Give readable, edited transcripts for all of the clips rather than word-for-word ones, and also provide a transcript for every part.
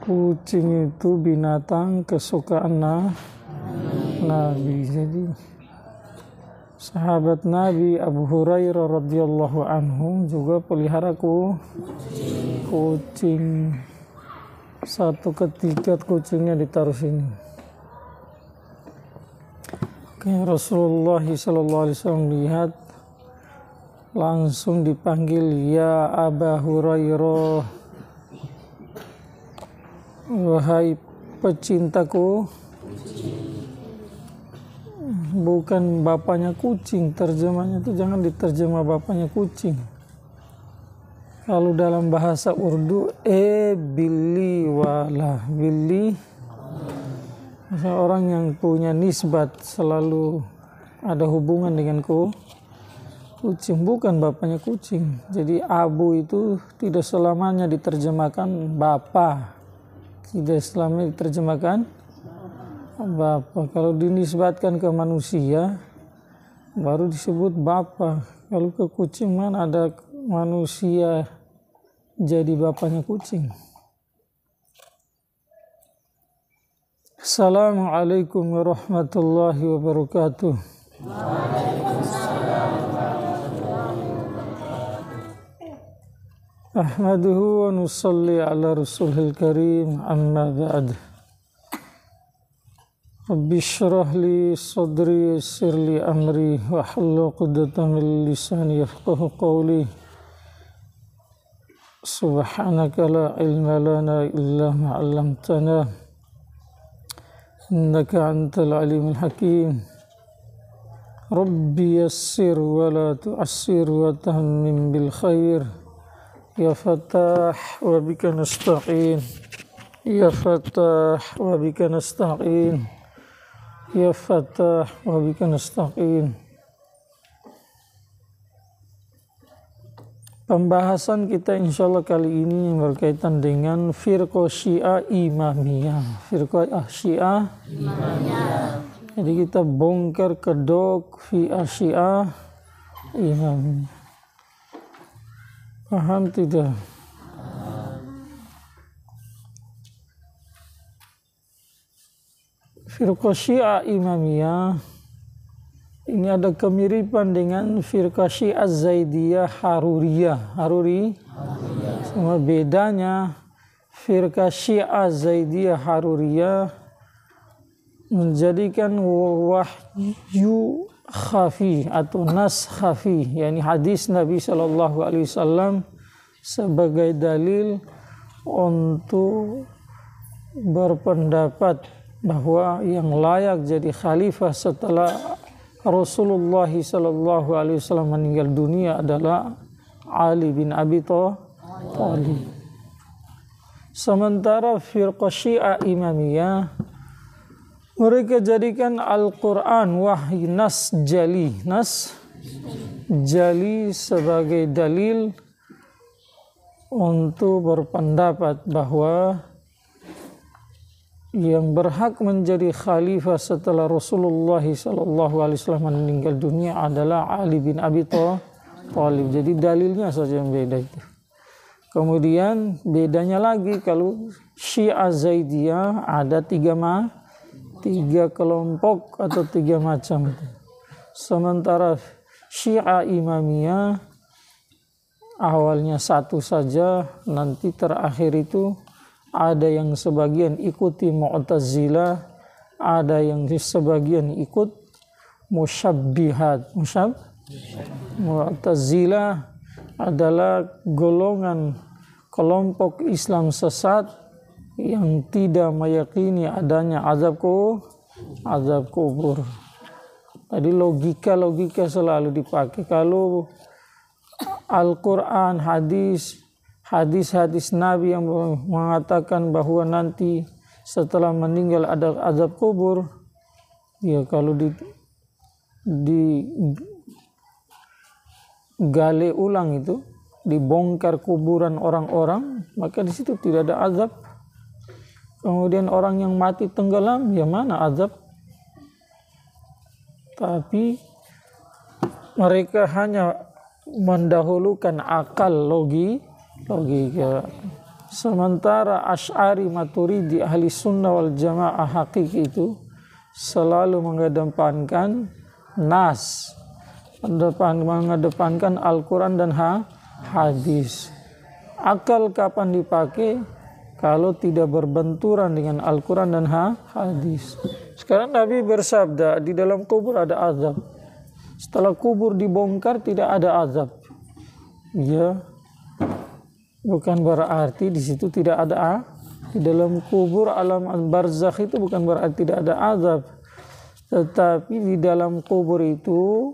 Kucing itu binatang kesukaan Nabi. Jadi sahabat Nabi Abu Hurairah radhiyallahu anhu juga pelihara kucing. Satu ketika kucingnya ditaruh sini. Rasulullah SAW lihat, langsung dipanggil, ya Abu Hurairah, wahai pecintaku. Bukan bapaknya kucing, terjemahnya itu jangan diterjemah bapaknya kucing. Kalau dalam bahasa Urdu, billi wala, billi, orang yang punya nisbat selalu ada hubungan dengan kucing, bukan bapaknya kucing. Jadi abu itu tidak selamanya diterjemahkan bapak, tidak selamanya diterjemahkan bapak. Kalau dinisbatkan ke manusia baru disebut bapak. Kalau ke kucing mana ada manusia jadi bapaknya kucing. Assalamualaikum warahmatullahi wabarakatuh. Ahmaduhu wa nusalli ala rasulil karim, amma ba'd. Rabbi syrah li sadri, yassir li amri, wahlul 'uqdatam min lisani yafqahu qawli. Subhanaka la ilma lana illa ma 'allamtana, innaka antal alimul hakim. Rabbi yassir wa la tu'assir wa tahammim bil khair. Ya Fattah wa bika nasta'in. Ya Fattah wa bika nasta'in. Ya Fattah wa bika nasta'in. Pembahasan kita insyaallah kali ini berkaitan dengan firqah Syiah Imamiyah. Firqah Syiah Imamiyah. Jadi kita bongkar kedok Syiah Imamiyah. Paham tidak? Firqah Syiah Imamiyah ini ada kemiripan dengan firqah Syiah Zaidiyah Haruriyah. Semua bedanya firqah Syiah Zaidiyah Haruriyah menjadikan wahyu khafi atau nas khafi, yakni hadis Nabi SAW sebagai dalil untuk berpendapat bahwa yang layak jadi khalifah setelah Rasulullah SAW meninggal dunia adalah Ali bin Abi Thalib. Sementara firqah Syiah Imamiyah mereka jadikan Al-Quran wahyu nas jali sebagai dalil untuk berpendapat bahwa yang berhak menjadi khalifah setelah Rasulullah SAW meninggal dunia adalah Ali bin Abi Thalib. Jadi dalilnya saja yang beda itu. Kemudian bedanya lagi, kalau Syiah Zaidiyah ada tiga kelompok atau tiga macam. Sementara Syiah Imamiyah awalnya satu saja, nanti terakhir itu ada yang sebagian ikuti Mu'tazilah, ada yang sebagian ikut Musyabbihat. Mu'tazilah adalah golongan kelompok Islam sesat yang tidak meyakini adanya azab kubur. Tadi logika selalu dipakai. Kalau Al-Quran, hadis Nabi yang mengatakan bahwa nanti setelah meninggal ada azab kubur, ya kalau digali ulang itu, dibongkar kuburan orang-orang, maka di situ tidak ada azab. Kemudian orang yang mati tenggelam, ya mana azab? Tapi mereka hanya mendahulukan akal, logika. Sementara Asy'ari Maturidi ahli sunnah wal jamaah hakiki itu selalu mengedepankan nas, mengedepankan Al-Quran dan hadis. Akal kapan dipakai? Kalau tidak berbenturan dengan Al-Quran dan hadis. Sekarang Nabi bersabda, di dalam kubur ada azab. Setelah kubur dibongkar tidak ada azab. Ya, bukan berarti di situ tidak ada. Di dalam kubur alam barzakh itu bukan berarti tidak ada azab. Tetapi di dalam kubur itu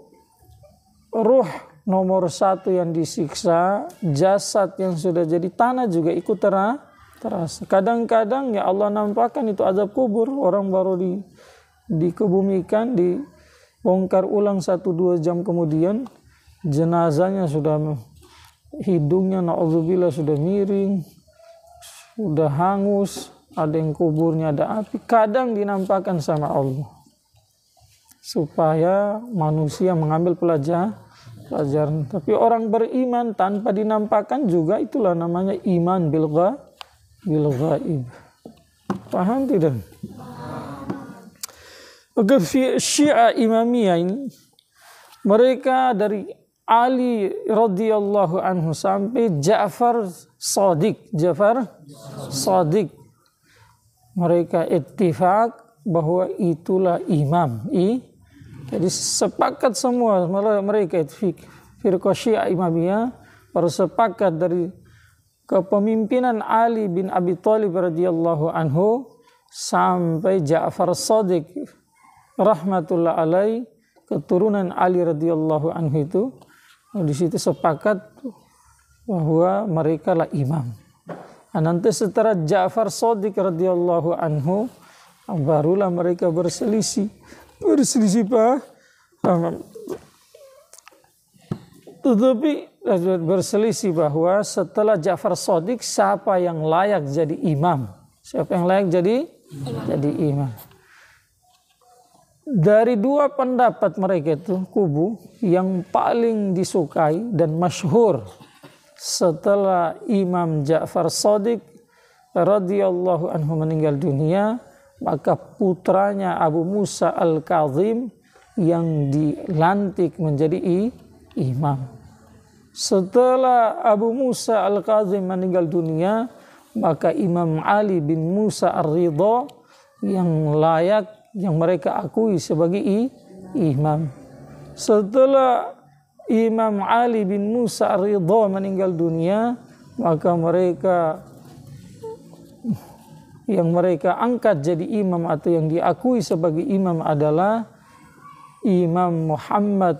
ruh nomor satu yang disiksa, jasad yang sudah jadi tanah juga ikut terasa. Kadang-kadang ya Allah nampakkan itu azab kubur. Orang baru dikebumikan, dibongkar ulang 1-2 jam kemudian jenazahnya sudah, hidungnya na'udzubillah sudah miring, sudah hangus, ada yang kuburnya ada api. Kadang dinampakkan sama Allah supaya manusia mengambil pelajaran. Tapi orang beriman tanpa dinampakkan juga itulah namanya iman bil ghaib. Paham tidak? Maka Syiah Imamiyah ini, mereka dari Ali radhiyallahu anhu sampai Ja'far Shadiq, mereka ittifaq bahwa itulah imam. Jadi sepakat semua mereka itu firqah Syiah Imamiyah bersepakat dari kepemimpinan Ali bin Abi Thalib radhiyallahu anhu sampai Ja'far Shadiq rahmatullah alaih, keturunan Ali radhiyallahu anhu itu, di situ sepakat bahwa mereka lah imam. Nanti setelah Ja'far Shadiq radhiyallahu anhu barulah mereka berselisih Pak. Tetapi berselisih bahwa setelah Ja'far Shadiq siapa yang layak jadi imam? Siapa yang layak jadi imam? Dari dua pendapat mereka itu, kubu yang paling disukai dan masyhur setelah Imam Ja'far Shadiq radhiyallahu anhu meninggal dunia, maka putranya Abu Musa Al-Kazim yang dilantik menjadi imam. Setelah Abu Musa Al-Kazim meninggal dunia, maka Imam Ali bin Musa Ar-Ridha yang layak, yang mereka akui sebagai imam. Setelah Imam Ali bin Musa Ar-Ridha meninggal dunia, maka yang mereka angkat jadi imam atau yang diakui sebagai imam adalah Imam Muhammad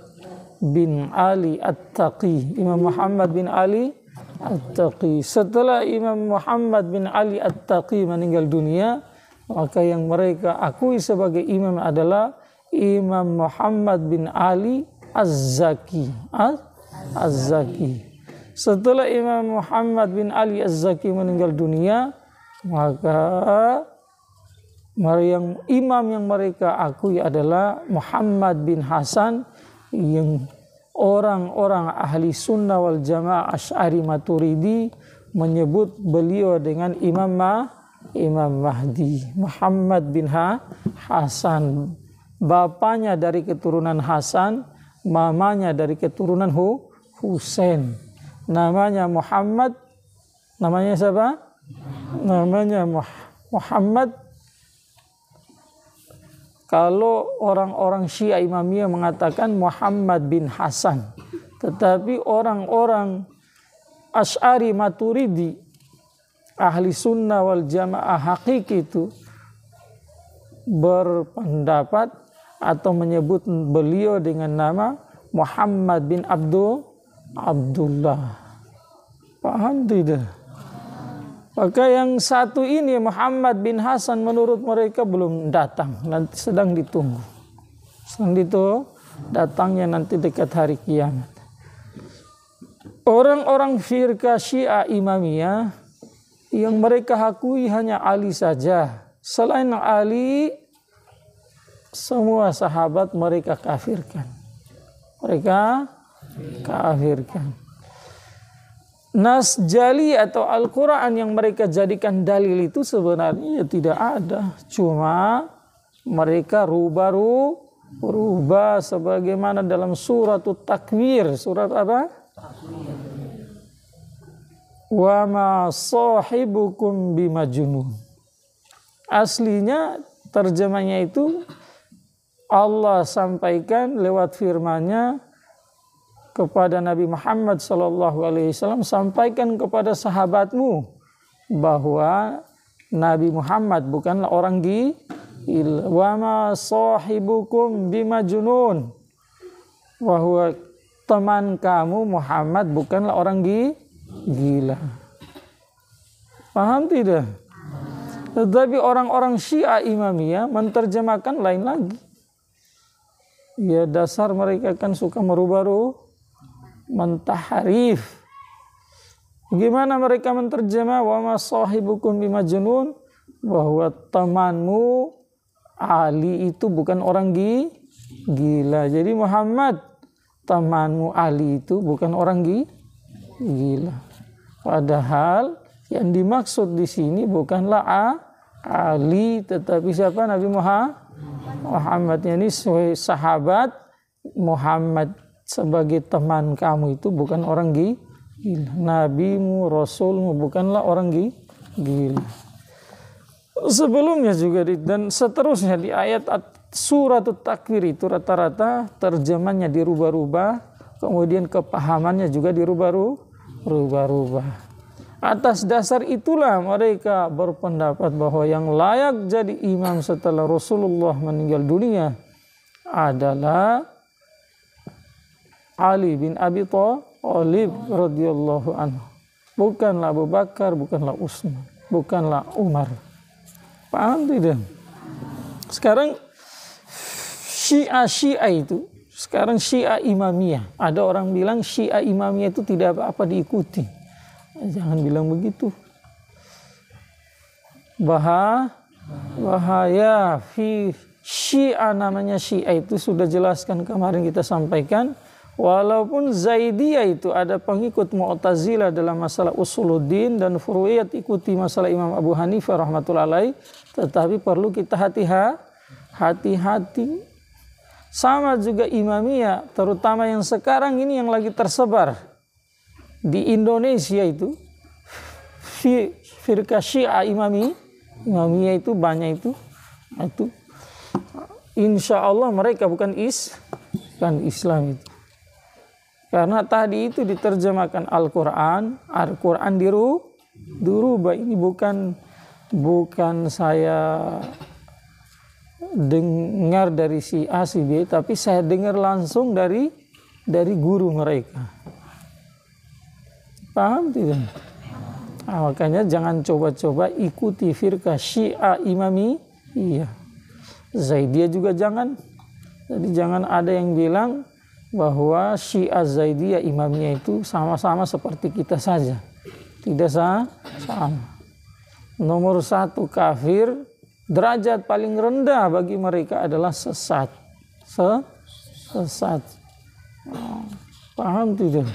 bin Ali At-Taqi. Imam Muhammad bin Ali At-Taqi. Setelah Imam Muhammad bin Ali At-Taqi meninggal dunia, maka yang mereka akui sebagai imam adalah Imam Muhammad bin Ali Az-Zaki. Setelah Imam Muhammad bin Ali Az-Zaki meninggal dunia, maka imam yang mereka akui adalah Muhammad bin Hasan, yang orang-orang ahli sunnah wal jamaah Asy'ari Maturidi menyebut beliau dengan Imam Mahdi. Muhammad bin Hasan, bapaknya dari keturunan Hasan, mamanya dari keturunan Husain. Namanya Muhammad. Namanya siapa? Namanya Muhammad. Kalau orang-orang Syiah Imamiyah mengatakan Muhammad bin Hasan, tetapi orang-orang Asy'ari Maturidi ahli sunnah wal jamaah hakiki itu berpendapat atau menyebut beliau dengan nama Muhammad bin Abdullah. Paham tidak? Maka yang satu ini Muhammad bin Hasan menurut mereka belum datang, nanti sedang ditunggu. Datangnya nanti dekat hari kiamat. Orang-orang firqah Syiah Imamiyah yang mereka akui hanya Ali saja. Selain Ali, semua sahabat mereka kafirkan. nas jali atau Al-Quran yang mereka jadikan dalil itu sebenarnya ya tidak ada. Cuma mereka rubah sebagaimana dalam surat Takwir. Surat apa? Wa ma sahibukum bimajnun. Aslinya terjemahnya itu Allah sampaikan lewat firman-Nya kepada Nabi Muhammad SAW, sampaikan kepada sahabatmu bahwa Nabi Muhammad bukanlah orang gila. Wa ma sahibukum bimajnun, bahwa teman kamu Muhammad bukanlah orang gila. Paham tidak? Tetapi orang-orang Syiah Imamiyah menerjemahkan lain lagi. Ya dasar mereka kan suka merubah, mentahrif. Bagaimana mereka menerjemah wa ma sahibukum bimajnun, bahwa temanmu Ali itu bukan orang gila. Jadi Muhammad, temanmu Ali itu bukan orang gila. Padahal yang dimaksud di sini bukanlah Ali, tetapi siapa? Nabi Muhammad. Ini sahabat Muhammad sebagai teman kamu itu bukan orang gila. Nabimu, Rasulmu bukanlah orang gila. Sebelumnya juga dan seterusnya di ayat surat Takwir itu rata-rata terjemahnya dirubah-rubah, kemudian kepahamannya juga dirubah-rubah. Atas dasar itulah mereka berpendapat bahwa yang layak jadi imam setelah Rasulullah meninggal dunia adalah Ali bin Abi Thalib radhiyallahu anhu. Bukanlah Abu Bakar, bukanlah Utsman, bukanlah Umar. Paham tidak? Sekarang Syiah itu, sekarang Syiah Imamiyah. Ada orang bilang Syiah Imamiyah itu tidak apa-apa diikuti. Jangan bilang begitu. Bahaya fi Syiah, namanya Syiah itu sudah jelaskan kemarin kita sampaikan. Walaupun Zaidiyah itu ada pengikut Mu'tazilah dalam masalah usuluddin dan furu'iyat ikuti masalah Imam Abu Hanifah rahmatullahi alaih, tetapi perlu kita hati-hati. Sama juga Imamiyah, terutama yang sekarang ini yang lagi tersebar di Indonesia itu, firqah Syiah Imamiyah itu banyak itu insya Allah mereka bukan Islam itu. Karena tadi itu diterjemahkan Al-Quran dirubah. Ini bukan saya dengar dari si A si B, tapi saya dengar langsung dari guru mereka. Paham tidak? Makanya jangan coba-coba ikuti firqah Syiah Imamiyah. Zaidiyah juga jangan. Jadi jangan ada yang bilang bahwa Syiah Zaidiyah Imamiyah itu sama-sama seperti kita saja. Tidak sama. Nomor satu kafir, derajat paling rendah bagi mereka adalah sesat. Sesat. Paham tidak?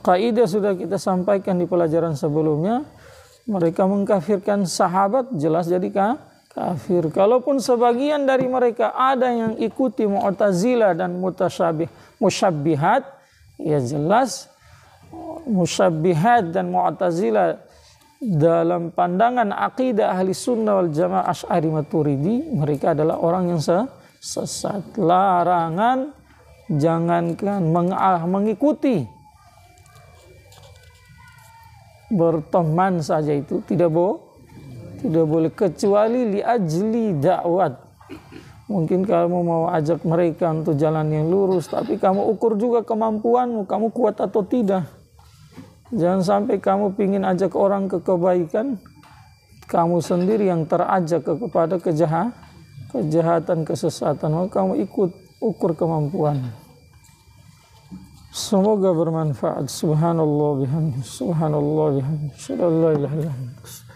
Kaidah sudah kita sampaikan di pelajaran sebelumnya. Mereka mengkafirkan sahabat, jelas jadi kafir. Kalaupun sebagian dari mereka ada yang ikuti Mu'tazilah dan musyabbihat, ya jelas musyabbihat dan Mu'tazilah dalam pandangan akidah ahli sunnah wal jamaah Asy'ari Maturidi, mereka adalah orang yang sesat. Larangan, jangankan mengikuti, berteman saja itu tidak boleh kecuali li ajli dakwat. Mungkin kamu mau ajak mereka untuk jalan yang lurus, tapi kamu ukur juga kemampuanmu, kamu kuat atau tidak. Jangan sampai kamu ingin ajak orang ke kebaikan, kamu sendiri yang terajak kepada kejahatan, kesesatan, maka kamu ikut ukur kemampuan. Semoga bermanfaat. Subhanallah bihamdihi, subhanallah bihamdihi, la ilaha illallah.